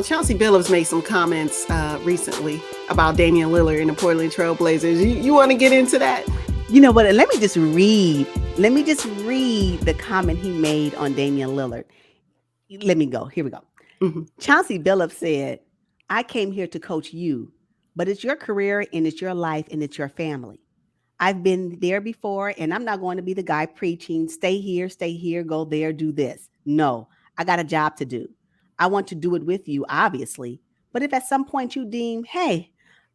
Chauncey Billups made some comments recently about Damian Lillard and the Portland Trailblazers. You want to get into that? You know what? Let me just read the comment he made on Damian Lillard. Let me go. Here we go. Mm-hmm. Chauncey Billups said, "I came here to coach you, but it's your career and it's your life and it's your family. I've been there before, and I'm not going to be the guy preaching, stay here, go there, do this. No, I got a job to do. I want to do it with you, obviously. But if at some point you deem, hey,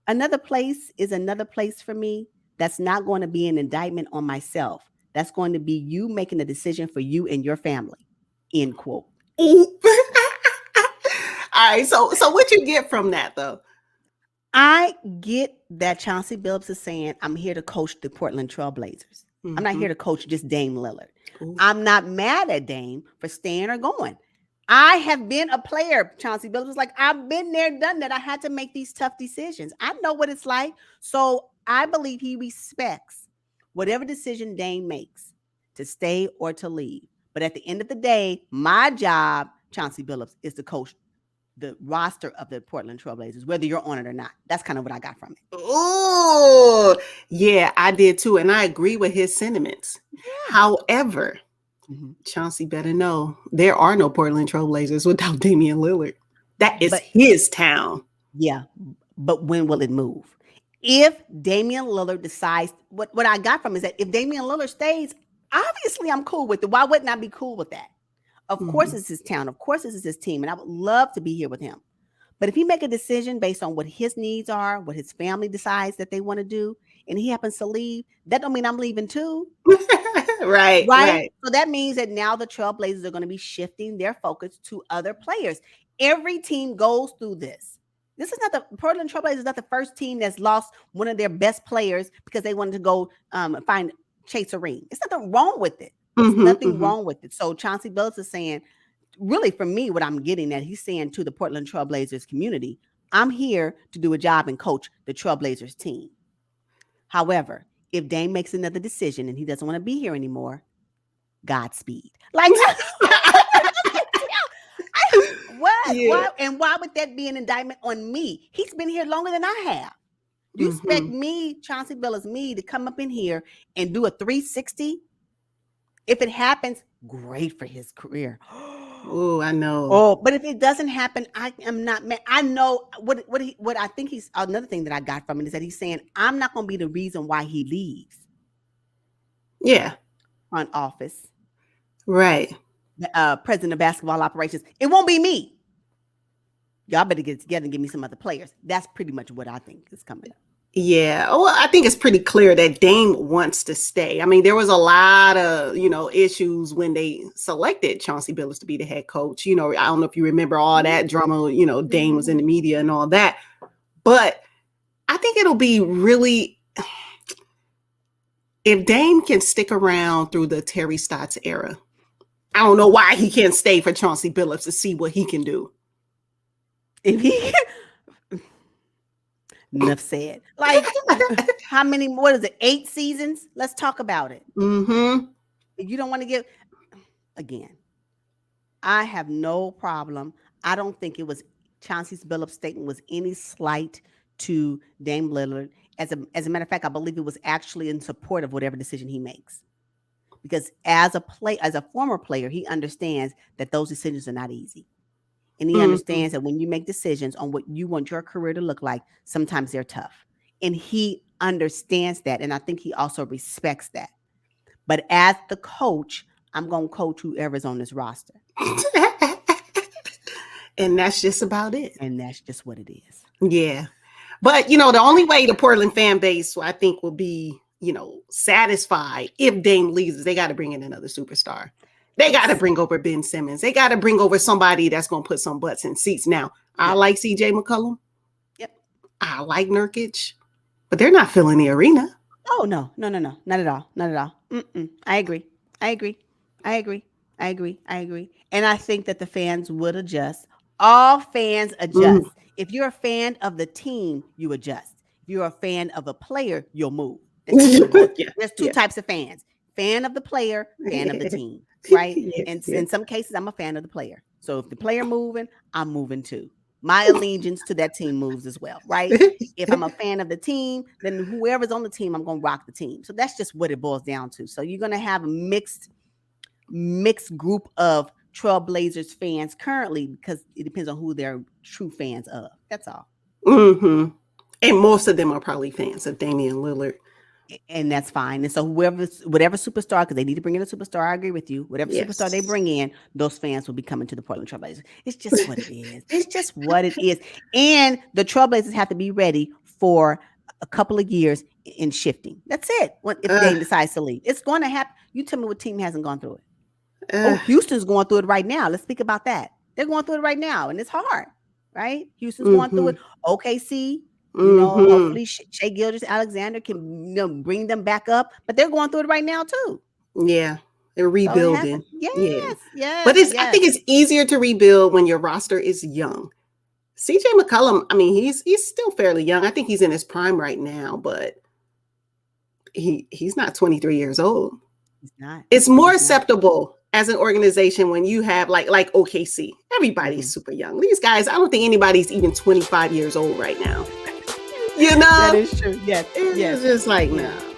another place is another place for me, that's not going to be an indictment on myself. That's going to be you making a decision for you and your family." End quote. All right. So what you get from that, though? I get that Chauncey Billups is saying, I'm here to coach the Portland Trailblazers. Mm-hmm. I'm not here to coach just Dame Lillard. Ooh. I'm not mad at Dame for staying or going. I have been a player. Chauncey Billups was like, I've been there, done that. I had to make these tough decisions. I know what it's like. So I believe he respects whatever decision Dame makes to stay or to leave. But at the end of the day, my job, Chauncey Billups, is to coach the roster of the Portland Trailblazers, whether you're on it or not. That's kind of what I got from it. Oh, yeah, I did too. And I agree with his sentiments. Yeah. However, Chauncey better know there are no Portland Trailblazers without Damian Lillard. That is his town. Yeah, but when will it move? If Damian Lillard decides, what I got from is that if Damian Lillard stays, obviously I'm cool with it. Why wouldn't I be cool with that? Of course it's his town. Of course this is his team. And I would love to be here with him. But if he make a decision based on what his needs are, what his family decides that they want to do, and he happens to leave, that don't mean I'm leaving too. Right. So that means that now the Trailblazers are going to be shifting their focus to other players. Every team goes through this. This is not the Portland Trailblazers is not the first team that's lost one of their best players because they wanted to go find chase a ring. It's nothing wrong with it. There's nothing wrong with it. So Chauncey Billups is saying, really for me, what I'm getting at, he's saying to the Portland Trailblazers community, I'm here to do a job and coach the Trailblazers team. However, if Dame makes another decision and he doesn't want to be here anymore, Godspeed. Like, what? Yeah. Why? And why would that be an indictment on me? He's been here longer than I have. Do you expect me, Chauncey Billups, to come up in here and do a 360? If it happens, great for his career. Oh, I know. Oh, but if it doesn't happen, I am not mad. I know what I think he's another thing that I got from it is that he's saying, I'm not going to be the reason why he leaves. Yeah. Front office. Right. President of basketball operations. It won't be me. Y'all better get together and give me some other players. That's pretty much what I think is coming up. Yeah. Well, I think it's pretty clear that Dame wants to stay. I mean, there was a lot of, issues when they selected Chauncey Billups to be the head coach. I don't know if you remember all that drama, Dame was in the media and all that. But I think it'll be really, if Dame can stick around through the Terry Stotts era, I don't know why he can't stay for Chauncey Billups to see what he can do. If he enough said. Like, how many, what is it, 8 seasons? Let's talk about it. If you don't want to give, again, I have no problem. I don't think it was Chauncey Billups' statement was any slight to Dame Lillard. As a matter of fact, I believe it was actually in support of whatever decision he makes. Because as a former player, he understands that those decisions are not easy. And he understands that when you make decisions on what you want your career to look like, sometimes they're tough. And he understands that. And I think he also respects that. But as the coach, I'm going to coach whoever's on this roster. And that's just about it. And that's just what it is. Yeah. But, the only way the Portland fan base, I think, will be, satisfied if Dame leaves is they got to bring in another superstar. They got to bring over Ben Simmons. They got to bring over somebody that's going to put some butts in seats. Now, I like CJ McCollum. Yep. I like Nurkic, but they're not filling the arena. Oh, no. Not at all. Not at all. I agree. And I think that the fans would adjust. All fans adjust. If you're a fan of the team, you adjust. If you're a fan of a player, you'll move. There's two types of fans. Fan of the player, fan of the team. Right. And in some cases, I'm a fan of the player. So if the player moving, I'm moving too. my allegiance to that team moves as well, right? If I'm a fan of the team, then whoever's on the team, I'm going to rock the team. So that's just what it boils down to. So you're going to have a mixed group of Trailblazers fans currently, because it depends on who they're true fans of. That's all. Mm-hmm. And most of them are probably fans of Damian Lillard. And that's fine. And so whatever superstar, because they need to bring in a superstar, I agree with you. Whatever superstar they bring in, those fans will be coming to the Portland Trailblazers. It's just what it is. It's just what it is. And the Trailblazers have to be ready for a couple of years in shifting. That's it. If Dame decides to leave, it's going to happen. You tell me what team hasn't gone through it. Houston's going through it right now. Let's speak about that. They're going through it right now, and it's hard, right? Houston's going through it. OKC. Hopefully Shai Gilgeous-Alexander can bring them back up, but they're going through it right now too. Yeah, they're rebuilding. Yes. But I think it's easier to rebuild when your roster is young. CJ McCollum, I mean, he's still fairly young. I think he's in his prime right now, but he's not 23 years old. He's not. It's more acceptable as an organization when you have like OKC. Everybody's super young. These guys, I don't think anybody's even 25 years old right now. That is true. Yes. It's just like, no.